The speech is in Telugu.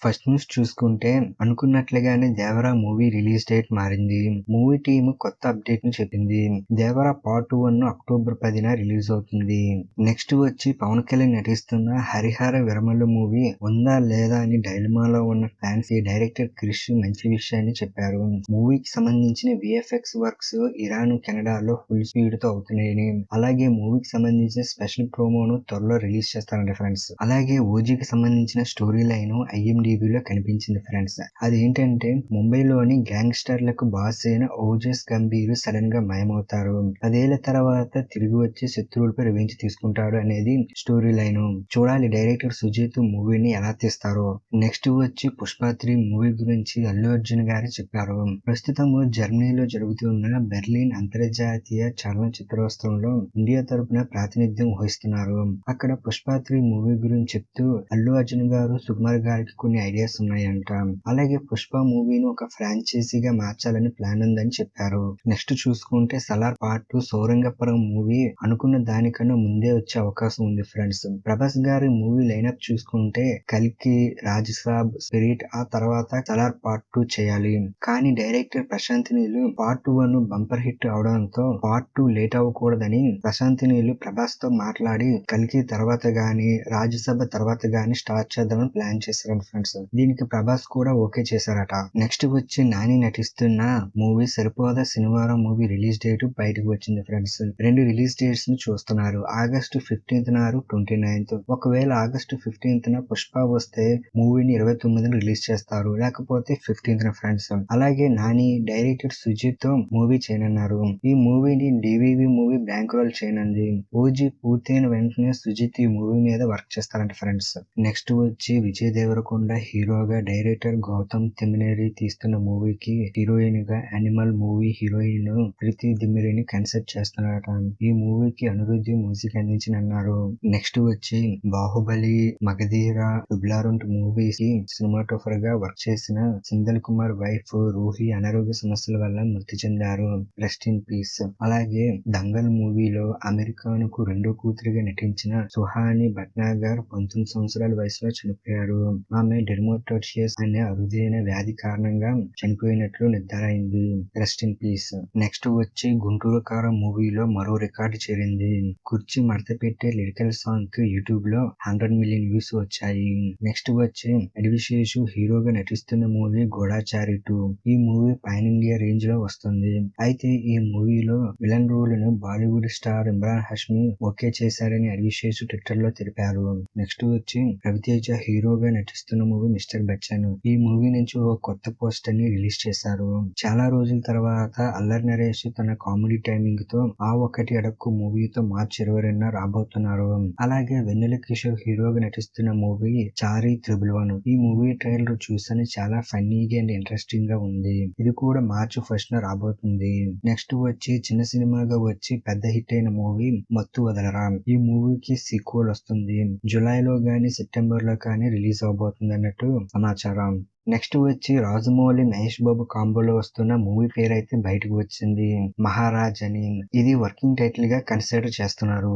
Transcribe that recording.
ఫస్ట్ న్యూస్ చూసుకుంటే అనుకున్నట్లుగానే దేవరా మూవీ రిలీజ్ డేట్ మారింది. మూవీ టీమ్ కొత్త అప్డేట్ ని చెప్పింది. దేవరా పార్ట్ 1 అక్టోబర్ 10న రిలీజ్ అవుతుంది. నెక్స్ట్ వచ్చి పవన్ కళ్యాణ్ నటిస్తున్న హరిహర విరమల మూవీ ఉందా లేదా అని డైలమాలో ఉన్న ఫ్యాన్స్ డైరెక్టర్ క్రిష్ మంచి విషయాన్ని చెప్పారు. మూవీకి సంబంధించిన విఎఫ్ఎక్స్ వర్క్స్ ఇరాన్, కెనడాలో ఫుల్ స్పీడ్ తో అవుతున్నాయని, అలాగే మూవీకి సంబంధించిన స్పెషల్ ప్రోమోను త్వరలో రిలీజ్ చేస్తారంట ఫ్రెండ్స్. అలాగే ఓజీకి సంబంధించిన స్టోరీ లైన్ ఐఎండిబిలో కనిపించింది ఫ్రెండ్స్. అదేంటంటే ముంబైలోని గ్యాంగ్స్టర్లకు బాస్ అయిన ఓజస్ గంభీర్ సడన్ గా మాయమవుతారు. 10 ఏళ్ల తర్వాత తిరిగి వచ్చి శత్రువులపై రివెంజ్ తీసుకుంటాడు అనేది స్టోరీ లైన్. చూడాలి డైరెక్టర్ సుజిత్ మూవీని ఎలా తీస్తారో. నెక్స్ట్ వచ్చి పుష్ప 3 మూవీ గురించి అల్లు అర్జున్ గారు చెప్పారు. ప్రస్తుతం జర్మనీలో జరుగుతున్న బెర్లిన్ అంతర్జాతీయ చలనచిత్రోత్సవంలో ఇండియా తరపున ప్రాతినిధ్యం వహిస్తున్నారు. అక్కడ పుష్ప 3 మూవీ గురించి చెప్తూ అల్లు అర్జున్ గారు సుకుమార్ గారికి కొన్ని ఐడియాస్ ఉన్నాయంట. అలాగే పుష్ప మూవీని ఒక ఫ్రాంచైజీగా మార్చాలని ప్లాన్ ఉందని చెప్పారు. నెక్స్ట్ చూసుకుంటే సలార్ పార్ట్ 2 సౌరంగపురం మూవీ అనుకున్న దానికన్నా ముందే వచ్చే అవకాశం ఉంది ఫ్రెండ్స్. ప్రభాస్ గారి మూవీ లైనప్ చూసుకుంటే కల్కి, రాజసాబ్, స్పిరిట్, ఆ తర్వాత సలార్ పార్ట్ 2 చేయాలి. కానీ director Prashanth Neel part 1 bumper hit అవడంతో పార్ట్ 2 లేట్ అవ్వకూడదని ప్రశాంత్ నీల్ ప్రభాస్ తో మాట్లాడి కల్కి తర్వాత గానీ, రాజసభ తర్వాత గానీ స్టార్ట్ చేద్దామని ప్లాన్ చేశారు ఫ్రెండ్స్. దీనికి ప్రభాస్ కూడా ఓకే చేశారట. నెక్స్ట్ వచ్చి నాని నటిస్తున్న మూవీ సరిపోదా శనివారం మూవీ రిలీజ్ డేట్ బయటకు వచ్చింది ఫ్రెండ్స్. 2 రిలీజ్ డేట్స్ ను చూస్తున్నారు. August 15th 29th. ఒకవేళ ఆగస్టు 15th పుష్ప వస్తే మూవీని 29న రిలీజ్ చేస్తారు, లేకపోతే 15th ఫ్రెండ్స్. అలాగే నాని డైరెక్టర్ సుజిత్ తో మూవీ చేయనున్నారు. ఈ మూవీని డివివి మూవీ బ్యాంక్ రోల్ చేయనుంది. ఓజీ పూర్తయిన వెంటనే సుజిత్ ఈ మూవీ మీద వర్క్ చేస్తారంట ఫ్రెండ్స్. నెక్స్ట్ వచ్చి విజయ్ దేవరకొండ హీరోగా డైరెక్టర్ గౌతమ్ తిమ్మినేని తీస్తున్న మూవీకి హీరోయిన్ గా యానిమల్ మూవీ హీరోయిన్ ప్రీతి దిమ్మిరిని కన్సెప్ట్ చేస్తున్నారట. ఈ మూవీకి అనిరుద్ధ్ మ్యూజిక్ అందించనున్నారు. నెక్స్ట్ వచ్చి బాహుబలి, మగధీర, డుబ్లారెంట్ మూవీస్ కి సినిమాటోగ్రఫర్ గా వర్క్ చేసిన సిందల్ కుమార్ వైఫ్ రూహి అనారోగ్య సమస్యల వల్ల మృతి చెందారు. Rest in piece. అలాగే దంగల్ మూవీలో అమెరికానుకు రెండో కూతురిగా నటించిన సుహాని భట్నాగర్ 19 సంవత్సరాల వయసులో చనిపోయారు. ఆమె డెర్మటోసియస్ అనే అరుదైన వ్యాధి కారణంగా చనిపోయినట్లు నిర్ధారైంది. Rest in peace. నెక్స్ట్ వచ్చి గుంటూరు కారం మూవీలో మరో రికార్డు చేరింది. కుర్చీ మడత పెట్టే లిరికల్ సాంగ్ కి యూట్యూబ్ లో 100 మిలియన్ వ్యూస్ వచ్చాయి. నెక్స్ట్ వచ్చి అడివిశేషు హీరోగా నటిస్తున్న మూవీ గూఢచారి 2. ఈ మూవీ పాన్ ఇండియా రేంజ్ లో వస్తుంది. అయితే ఈ మూవీలో విలన్ రోల్ ను బాలీవుడ్ స్టార్ ఇమ్రాన్ హష్మి ఓకే చేశారని అడివిశేషు ట్విట్టర్ లో తెలిపారు. నెక్స్ట్ వచ్చి రవితేజ హీరోగా నటిస్తున్న మూవీ మిస్టర్ బచ్చన్. ఈ మూవీ నుంచి ఓ కొత్త పోస్టర్ ని రిలీజ్ చేశారు. చాలా రోజుల తర్వాత అల్లరి నరేష్ తన కామెడీ టైమింగ్ తో ఆ ఒకటి అడక్కు మూవీతో మార్చి 22న రాబోతున్నారు. అలాగే వెన్నెల కిషోర్ హీరోగా నటిస్తున్న మూవీ చారీ 111. ఈ మూవీ ట్రైలర్ చూసాను, చాలా ఫన్నీగా అండ్ ఇంట్రెస్టింగ్ గా ఉంది. ఇది కూడా మార్చి 1st రాబోతుంది. నెక్స్ట్ వచ్చి చిన్న సినిమాగా వచ్చి పెద్ద హిట్ అయిన మూవీ మత్తు వదలరా. ఈ మూవీకి సీక్వెల్ వస్తుంది. జూలైలో గానీ సెప్టెంబర్ లో కానీ రిలీజ్ అవబోతుంది అన్నట్టు సమాచారం. నెక్స్ట్ వచ్చి రాజమౌళి మహేష్ బాబు కాంబోలో వస్తున్న మూవీ పేరు అయితే బయటకు వచ్చింది, మహారాజ్ అని. ఇది వర్కింగ్ టైటిల్ గా కన్సిడర్ చేస్తున్నారు.